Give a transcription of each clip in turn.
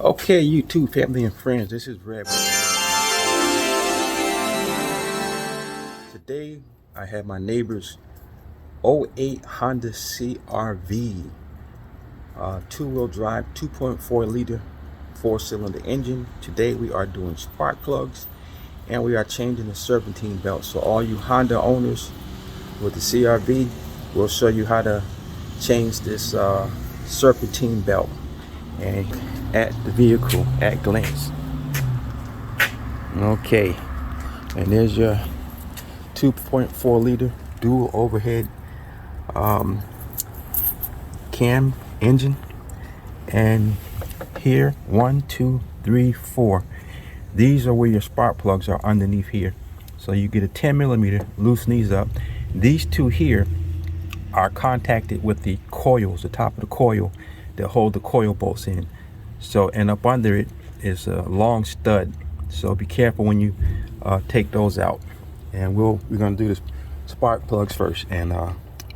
Okay, YouTube family and friends, this is Red. Today I have my neighbor's '08 Honda CRV, two-wheel drive, 2.4 liter, 4-cylinder engine. Today we are doing spark plugs and we are changing the serpentine belt. So all you Honda owners with the CRV, we'll show you how to change this serpentine belt and at the vehicle at glance. Okay, and there's your 2.4 liter dual overhead cam engine, and here 1, 2, 3, 4, these are where your spark plugs are underneath here. So you get a 10 millimeter, loosen these up. These two here are contacted with the coils, the top of the coil that hold the coil bolts in. So, and up under it is a long stud, so be careful when you take those out. And we're going to do the spark plugs first, and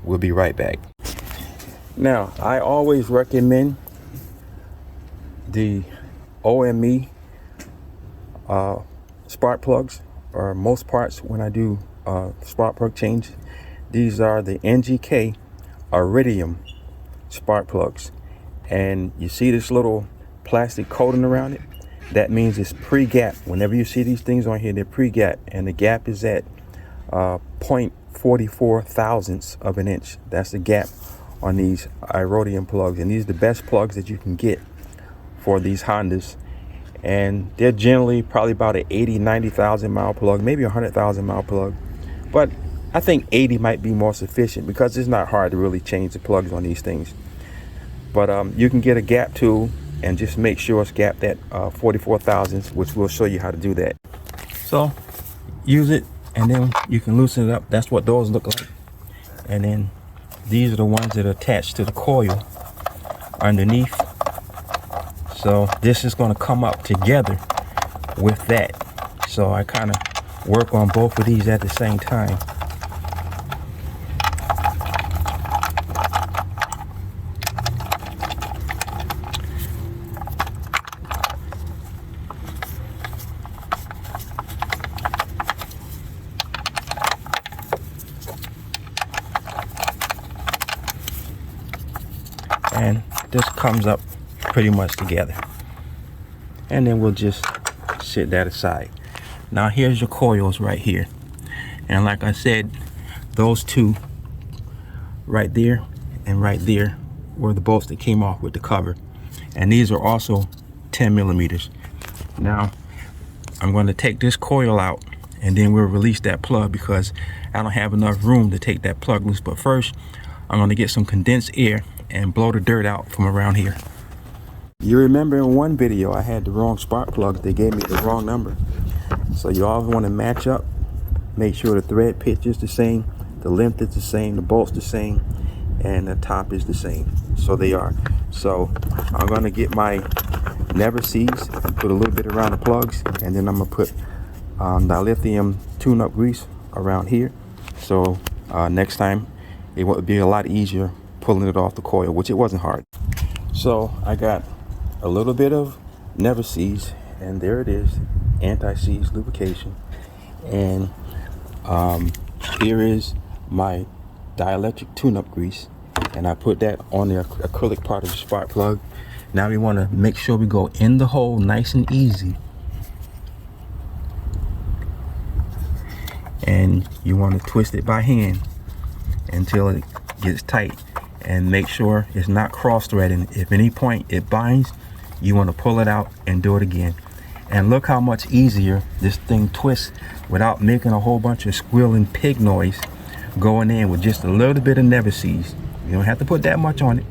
we'll be right back. Now, I always recommend the OME spark plugs, or most parts when I do spark plug change. These are the NGK Iridium spark plugs, and you see this little plastic coating around it. That means it's pre-gap. Whenever you see these things on here, they're pre-gap, and the gap is at 0.44 thousandths of an inch. That's the gap on these Iridium plugs, and these are the best plugs that you can get for these Hondas. And they're generally probably about an 80-90,000 mile plug, maybe a 100,000 mile plug, but I think 80 might be more sufficient because it's not hard to really change the plugs on these things. But you can get a gap tool and just make sure it's gapped at 44 thousandths, which we'll show you how to do that. So use it, and then you can loosen it up. That's what those look like. And then these are the ones that are attached to the coil underneath. So this is going to come up together with that. So I kind of work on both of these at the same time. And this comes up pretty much together, and then we'll just set that aside. Now here's your coils right here, and like I said, those two right there and right there were the bolts that came off with the cover, and these are also 10 millimeters. Now I'm going to take this coil out, and then we'll release that plug because I don't have enough room to take that plug loose. But first I'm going to get some condensed air and blow the dirt out from around here. You remember in one video I had the wrong spark plug. They gave me the wrong number. So you always want to match up, make sure the thread pitch is the same, the length is the same, the bolt's the same, and the top is the same. So they are. So I'm going to get my never seize and put a little bit around the plugs, and then I'm going to put dilithium tune-up grease around here. So next time it would be a lot easier pulling it off the coil, which it wasn't hard. So I got a little bit of never seize, and there it is, anti-seize lubrication. And here is my dielectric tune-up grease, and I put that on the acrylic part of the spark plug. Now we want to make sure we go in the hole nice and easy, and you want to twist it by hand until it gets tight, and make sure it's not cross-threading. If any point it binds, you want to pull it out and do it again. And look how much easier this thing twists without making a whole bunch of squealing pig noise going in with just a little bit of never seize. You don't have to put that much on it,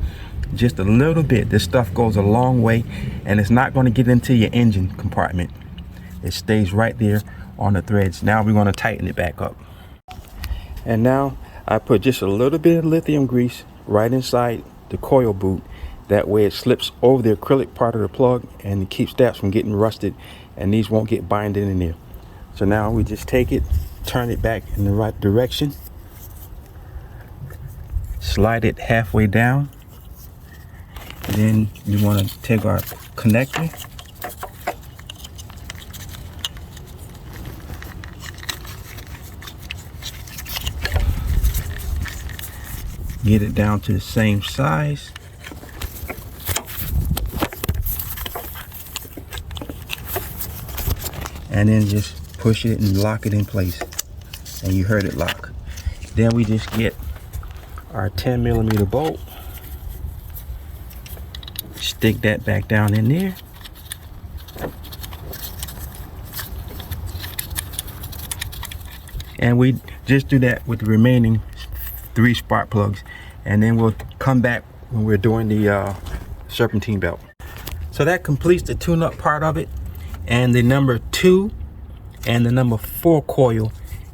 just a little bit. This stuff goes a long way, and it's not going to get into your engine compartment. It stays right there on the threads. Now we're going to tighten it back up. And now I put just a little bit of lithium grease right inside the coil boot. That way it slips over the acrylic part of the plug and it keeps that from getting rusted, and these won't get binded in there. So now we just take it, turn it back in the right direction, slide it halfway down, and then you want to take our connector. Get it down to the same size. And then just push it and lock it in place. And you heard it lock. Then we just get our 10mm bolt. Stick that back down in there. And we just do that with the remaining 3 spark plugs, and then we'll come back when we're doing the serpentine belt. So that completes the tune-up part of it, and the number 2 and the number 4 coil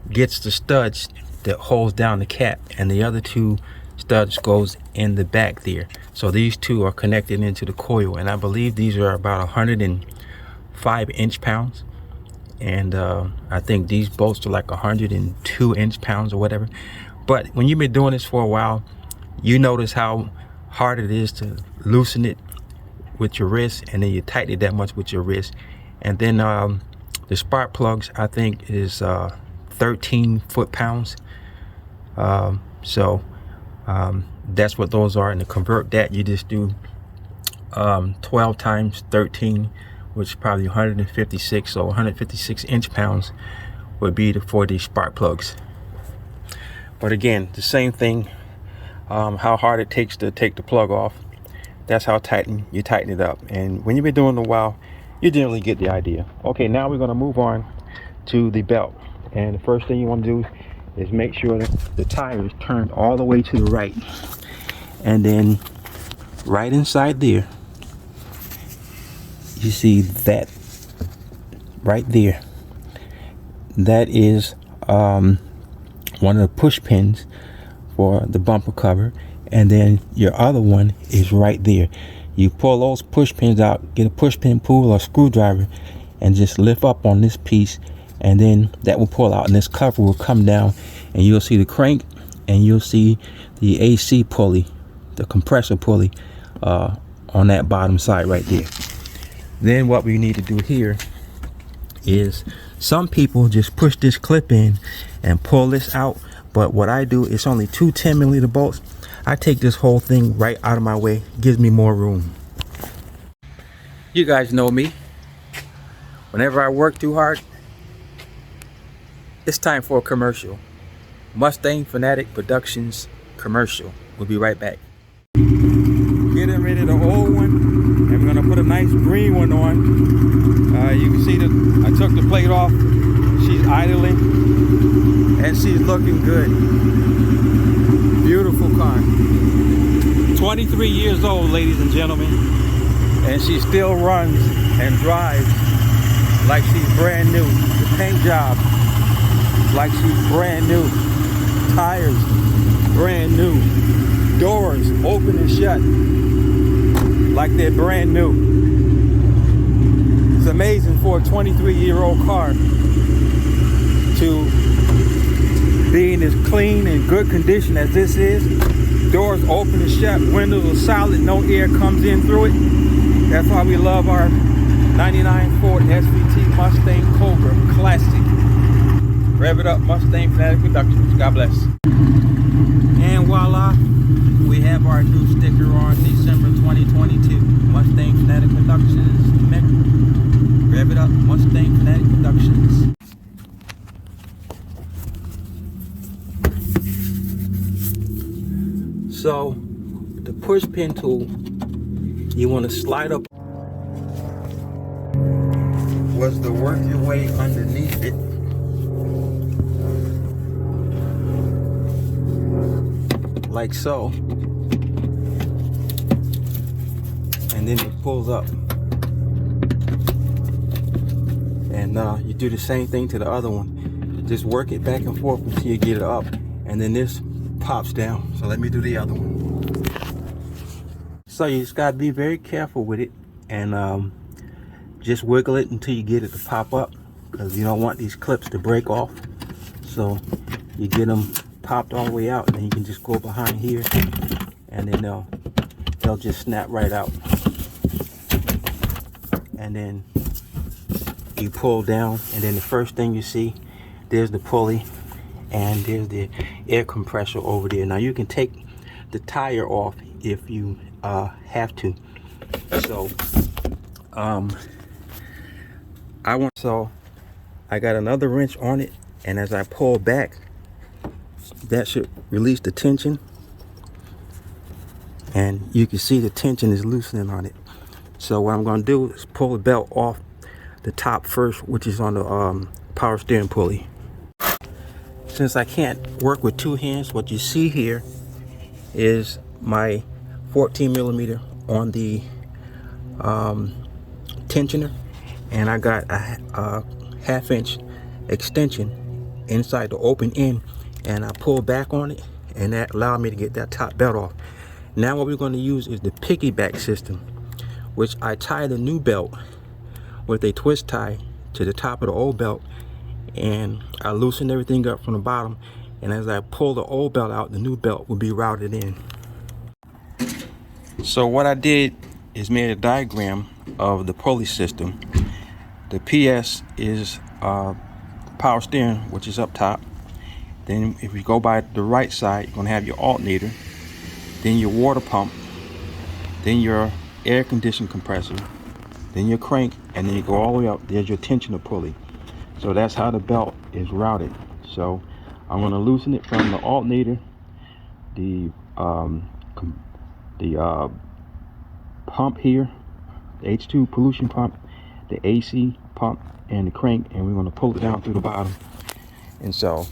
gets the studs that holds down the cap, and the other 2 studs goes in the back there. So these 2 are connected into the coil, and I believe these are about 105 inch-pounds. And I think these bolts are like 102 inch-pounds or whatever. But when you've been doing this for a while, you notice how hard it is to loosen it with your wrist, and then you tighten it that much with your wrist. And then the spark plugs, I think, is 13 foot-pounds. That's what those are. And to convert that, you just do 12 times 13, which is probably 156. So 156 inch-pounds would be for these spark plugs. But again, the same thing, how hard it takes to take the plug off, that's how you tighten it up. And when you've been doing it a while, you generally get the idea. Okay, now we're going to move on to the belt. And the first thing you want to do is make sure that the tire is turned all the way to the right. And then right inside there, you see that right there. That is one of the push pins for the bumper cover, and then your other one is right there. You pull those push pins out, get a push pin pull or screwdriver, and just lift up on this piece, and then that will pull out, and this cover will come down, and you'll see the crank, and you'll see the AC pulley, the compressor pulley, on that bottom side right there. Then what we need to do here is, some people just push this clip in and pull this out, but what I do is only 2 10mm bolts. I take this whole thing right out of my way, gives me more room. You guys know me. Whenever I work too hard, it's time for a commercial. Mustang Fanatic Productions commercial. We'll be right back. Getting rid of the old one, and we're gonna put a nice green one on. You can see that I took the plate off. She's idling, and she's looking good. Beautiful car. 23 years old, ladies and gentlemen, and she still runs and drives like she's brand new. The paint job, like she's brand new. Tires, brand new. Doors open and shut like they're brand new. It's amazing for a 23-year-old car to be in as clean and good condition as this is. Doors open and shut, windows are solid, no air comes in through it. That's why we love our 99 Ford SVT Mustang Cobra Classic. Rev it up, Mustang Fanatic Productions. God bless. And voila, we have our new sticker on December 2022. Mustang Fanatic Productions. Rev it up, Mustang Fanatic Productions. So, the push pin tool, you want to slide up. Was to work your way underneath it. Like so. And then it pulls up. And you do the same thing to the other one. Just work it back and forth until you get it up. And then this pops down. So let me do the other one. So you just gotta be very careful with it, and just wiggle it until you get it to pop up, because you don't want these clips to break off. So you get them popped all the way out, and then you can just go behind here, and then they'll just snap right out. and then you pull down, and then the first thing you see, there's the pulley, and there's the air compressor over there. Now you can take the tire off if you have to. So I got another wrench on it, and as I pull back, that should release the tension, and you can see the tension is loosening on it. So what I'm going to do is pull the belt off the top first, which is on the power steering pulley. Since I can't work with two hands, what you see here is my 14 millimeter on the tensioner, and I got a half-inch extension inside the open end, and I pulled back on it, and that allowed me to get that top belt off. Now what we're going to use is the piggyback system, which I tie the new belt with a twist tie to the top of the old belt, and I loosen everything up from the bottom, and as I pull the old belt out, the new belt will be routed in. So what I did is made a diagram of the pulley system. The PS is power steering, which is up top. Then if you go by the right side, you're going to have your alternator, then your water pump, then your air conditioning compressor, then your crank, and then you go all the way up. There's your tensioner pulley. So that's how the belt is routed. So I'm going to loosen it from the alternator, the pump here, the H2 pollution pump, the AC pump, and the crank, and we're going to pull it down through the bottom. And so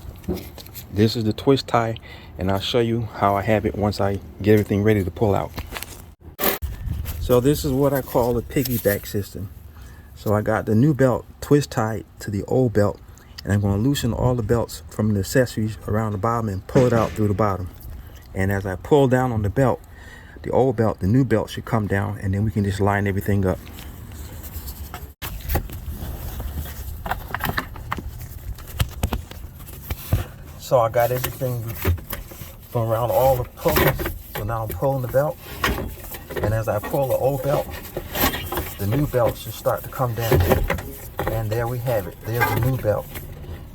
this is the twist tie, and I'll show you how I have it once I get everything ready to pull out. So this is what I call the piggyback system. So I got the new belt twist tied to the old belt, and I'm going to loosen all the belts from the accessories around the bottom and pull it out through the bottom. And as I pull down on the belt, the old belt, the new belt should come down, and then we can just line everything up. So I got everything from around all the pulleys. So now I'm pulling the belt, and as I pull the old belt, the new belt should start to come down. And there we have it. There's the new belt.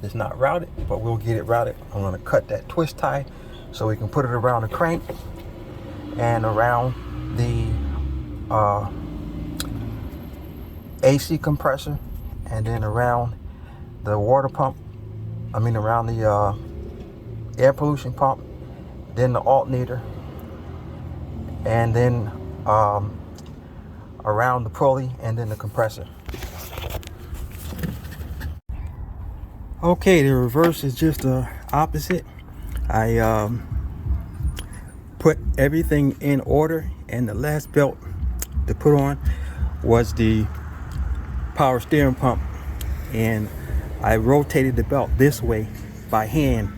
It's not routed, but we'll get it routed. I'm going to cut that twist tie so we can put it around the crank and around the AC compressor, and then around the water pump, around the air pollution pump, then the alternator, and then around the pulley, and then the compressor. Okay, the reverse is just the opposite. I put everything in order, and the last belt to put on was the power steering pump, and I rotated the belt this way by hand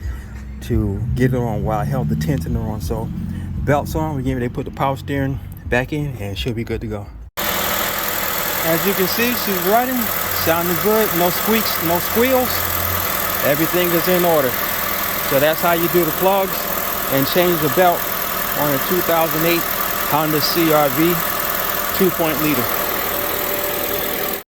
to get it on while I held the tensioner on. So the belt's on, we're getting ready to put the power steering back in, and it should be good to go. As you can see, she's running, sounding good, no squeaks, no squeals, everything is in order. So that's how you do the plugs and change the belt on a 2008 Honda CRV 2.0 liter.